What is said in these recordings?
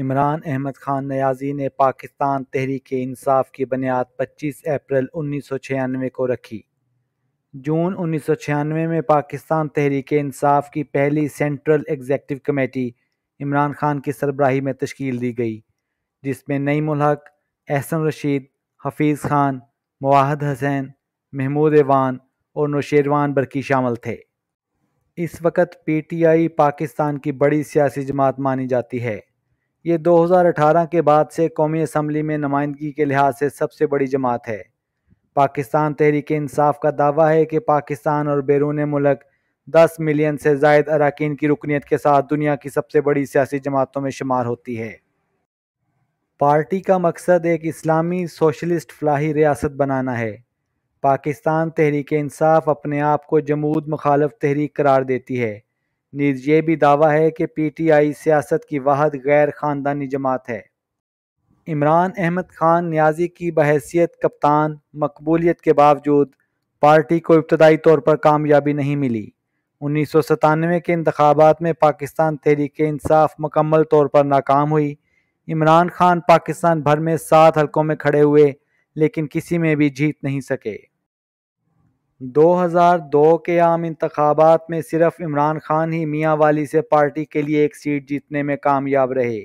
عمران احمد خان نیازی نے پاکستان تحریک انصاف کی بنیاد 25 اپریل 1996 کو رکھی۔ جون 1996 میں پاکستان تحریک انصاف کی پہلی central executive committee Imran Khan کی سربراہی میں تشکیل دی گئی، جس میں نعیم الحق، احسن رشید، حفیظ خان، مواحد حسین، محمود ایوان اور نوشیروان برقی شامل تھے۔ اس وقت پی ٹی آئی پاکستان کی بڑی سیاسی جماعت مانی جاتی ہے۔ یہ 2018 کے بعد سے قومی اسمبلی میں نمائندگی کے لحاظ سے سب سے بڑی جماعت ہے۔ پاکستان تحریک انصاف کا دعویٰ ہے کہ پاکستان اور بیرون ملک 10 ملین سے زائد اراکین کی رکنیت کے ساتھ دنیا کی سب سے بڑی سیاسی جماعتوں میں شمار ہوتی ہے۔ پارٹی کا مقصد ایک اسلامی سوشلسٹ فلاحی ریاست بنانا ہے۔ پاکستان تحریک انصاف اپنے آپ کو جمود مخالف تحریک قرار دیتی ہے۔ نیز یہ بھی دعویٰ ہے کہ پی ٹی آئی سیاست کی واحد غیر خاندانی جماعت ہے۔ عمران احمد خان نیازی کی بحیثیت کپتان مقبولیت کے باوجود پارٹی کو ابتدائی طور پر کامیابی نہیں ملی۔ 1997 کے انتخابات میں پاکستان تحریک انصاف مکمل طور پر ناکام ہوئی۔ عمران خان پاکستان بھر میں 7 حلقوں میں کھڑے ہوئے لیکن کسی میں بھی جیت نہیں سکے۔ 2002 کے عام انتخابات میں صرف عمران خان ہی میاں والی سے پارٹی کے لیے ایک سیٹ جیتنے میں کامیاب رہے۔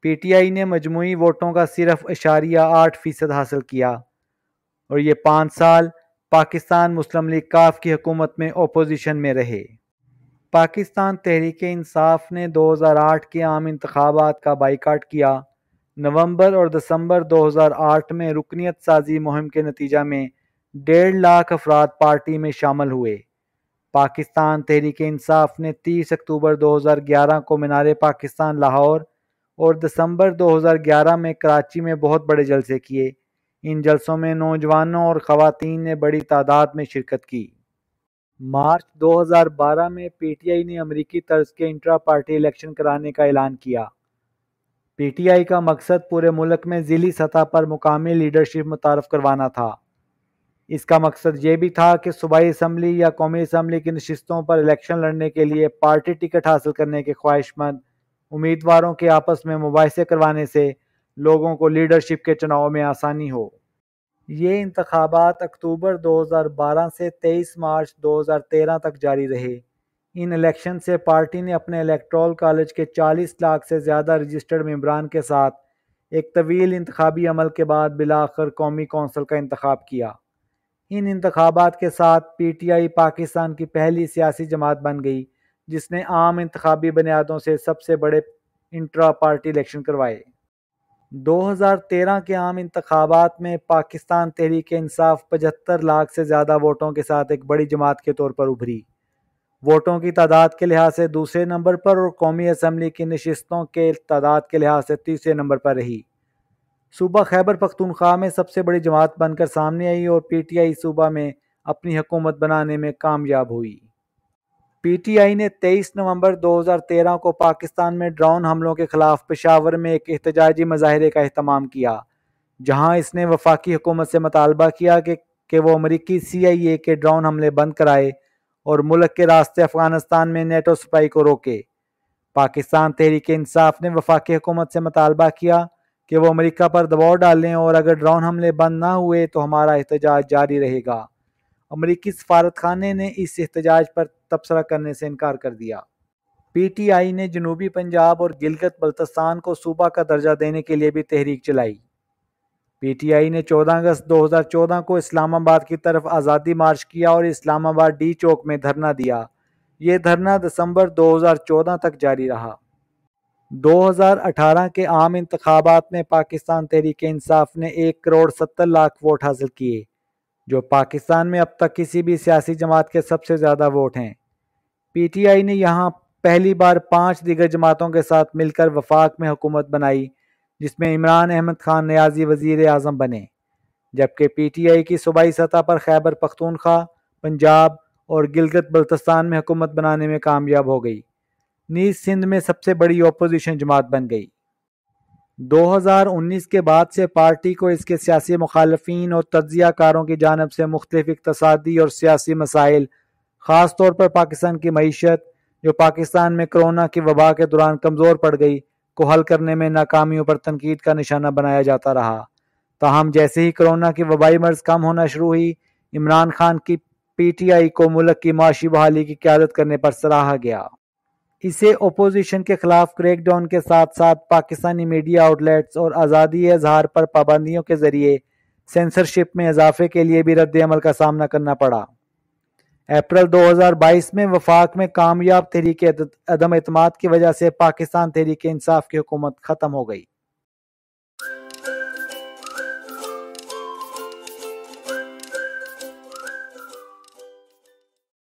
پی ٹی آئی نے مجموعی ووٹوں کا صرف 0.8% حاصل کیا اور یہ 5 سال پاکستان مسلم لیگ کاف کی حکومت میں اپوزیشن میں رہے۔ پاکستان تحریک انصاف نے 2008 کے عام انتخابات کا بائیکاٹ کیا۔ نومبر اور دسمبر 2008 میں رکنیت سازی مہم کے نتیجہ میں 1.5 لاکھ افراد پارٹی میں شامل ہوئے۔ پاکستان تحریک انصاف نے 30 اکتوبر 2011 کو مینار پاکستان لاہور اور دسمبر 2011 میں کراچی میں بہت بڑے جلسے کیے۔ ان جلسوں میں نوجوانوں اور خواتین نے بڑی تعداد میں شرکت کی۔ مارچ 2012 میں پی ٹی آئی نے امریکی طرز کے انٹرا پارٹی الیکشن کرانے کا اعلان کیا۔ پی ٹی آئی کا مقصد پورے ملک میں ضلعی سطح پر مقامی لیڈرشپ متعارف کروانا تھا۔ اس کا مقصد یہ بھی تھا کہ صوبائی اسمبلی یا قومی اسمبلی کی نشستوں پر الیکشن لڑنے کے لیے پارٹی ٹکٹ حاصل کرنے کے خواہش مند امیدواروں کے آپس میں مباحثے کروانے سے لوگوں کو لیڈرشپ کے چناؤ میں آسانی ہو۔ یہ انتخابات اکتوبر 2012 سے 23 مارچ 2013 تک جاری رہے۔ ان الیکشن سے پارٹی نے اپنے الیکٹورل کالج کے 40 لاکھ سے زیادہ رجسٹرڈ ممبران کے ساتھ ایک طویل انتخابی عمل کے بعد بالآخر قومی کونسل کا انتخاب کیا۔ ان انتخابات کے ساتھ پی ٹی آئی پاکستان کی پہلی سیاسی جماعت بن گئی جس نے عام انتخابی بنیادوں سے سب سے بڑے انٹرا پارٹی الیکشن کروائے۔ 2013 کے عام انتخابات میں پاکستان تحریک انصاف 75 لاکھ سے زیادہ ووٹوں کے ساتھ ایک بڑی جماعت کے طور پر ابھری۔ ووٹوں کی تعداد کے لحاظ سے دوسرے نمبر پر اور قومی اسمبلی کی نشستوں کے تعداد کے لحاظ سے تیسرے نمبر پر رہی۔ صوبہ خیبر پختونخوا میں سب سے بڑی جماعت بن کر سامنے آئی اور پی ٹی آئی صوبہ میں اپنی حکومت بنانے میں کامیاب ہوئی۔ پی ٹی آئی نے 23 نومبر 2013 کو پاکستان میں ڈرون حملوں کے خلاف پشاور میں ایک احتجاجی مظاہرے کا اہتمام کیا، جہاں اس نے وفاقی حکومت سے مطالبہ کیا کہ وہ امریکی سی آئی اے کے ڈرون حملے بند کرائے اور ملک کے راستے افغانستان میں نیٹو سپائی کو روکے۔ پاکستان تحریک انصاف نے وفاقی حکومت سے مطالبہ کیا کہ وہ امریکہ پر دباؤ ڈالیں اور اگر ڈرون حملے بند نہ ہوئے تو ہمارا احتجاج جاری رہے گا۔ امریکی سفارت خانے نے اس احتجاج پر تبصرہ کرنے سے انکار کر دیا۔ پی ٹی آئی نے جنوبی پنجاب اور گلگت بلتستان کو صوبہ کا درجہ دینے کے لیے بھی تحریک چلائی۔ پی ٹی آئی نے 14 اگست 2014 کو اسلام آباد کی طرف آزادی مارچ کیا اور اسلام آباد ڈی چوک میں دھرنا دیا۔ یہ دھرنا دسمبر 2014 تک جاری رہا۔ 2018 کے عام انتخابات میں پاکستان تحریک انصاف نے 1.70 کروڑ ووٹ حاصل کیے، جو پاکستان میں اب تک کسی بھی سیاسی جماعت کے سب سے زیادہ ووٹ ہیں۔ پی ٹی آئی نے یہاں پہلی بار 5 دیگر جماعتوں کے ساتھ مل کر وفاق میں حکومت بنائی، جس میں عمران احمد خان نیازی وزیر اعظم بنے، جبکہ پی ٹی آئی کی صوبائی سطح پر خیبر پختونخوا، پنجاب اور گلگت بلتستان میں حکومت بنانے میں کامیاب ہو گئی، نیز سندھ میں سب سے بڑی اپوزیشن جماعت بن گئی۔ 2019 کے بعد سے پارٹی کو اس کے سیاسی مخالفین اور تجزیہ کاروں کی جانب سے مختلف اقتصادی اور سیاسی مسائل، خاص طور پر پاکستان کی معیشت جو پاکستان میں کرونا کی وبا کے دوران کمزور پڑ گئی، کو حل کرنے میں ناکامیوں پر تنقید کا نشانہ بنایا جاتا رہا۔ تاہم جیسے ہی کورونا کی وبائی مرض کم ہونا شروع ہوئی، عمران خان کی پی ٹی آئی کو ملک کی معاشی بحالی کی قیادت کرنے پر سراہا گیا۔ اسے اپوزیشن کے خلاف کریک ڈاؤن کے ساتھ ساتھ پاکستانی میڈیا آؤٹ لیٹس اور آزادی اظہار پر پابندیوں کے ذریعے سینسرشپ میں اضافے کے لیے بھی رد عمل کا سامنا کرنا پڑا۔ اپریل 2022 میں وفاق میں کامیاب تحریک عدم اعتماد کی وجہ سے پاکستان تحریک انصاف کی حکومت ختم ہو گئی۔